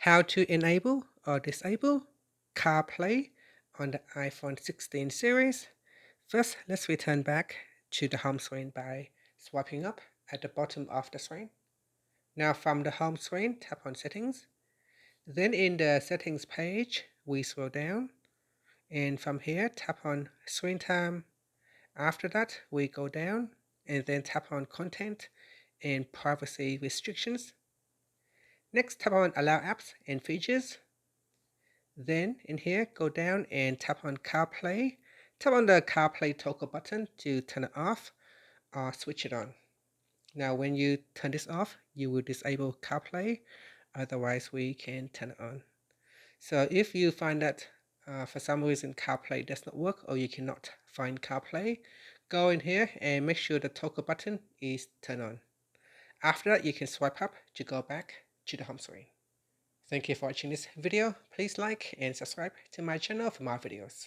How to enable or disable CarPlay on the iPhone 16 series. First, let's return back to the home screen by swiping up at the bottom of the screen. Now from the home screen, tap on Settings. Then in the Settings page, we scroll down, and from here, tap on Screen Time. After that, we go down and then tap on Content and Privacy Restrictions. Next, tap on Allow Apps and Features. Then in here, go down and tap on CarPlay. Tap on the CarPlay toggle button to turn it off or switch it on. Now, when you turn this off, you will disable CarPlay. Otherwise, we can turn it on. So if you find that for some reason CarPlay does not work or you cannot find CarPlay, go in here and make sure the toggle button is turned on. After that, you can swipe up to go back to the home screen. Thank you for watching this video. Please like and subscribe to my channel for more videos.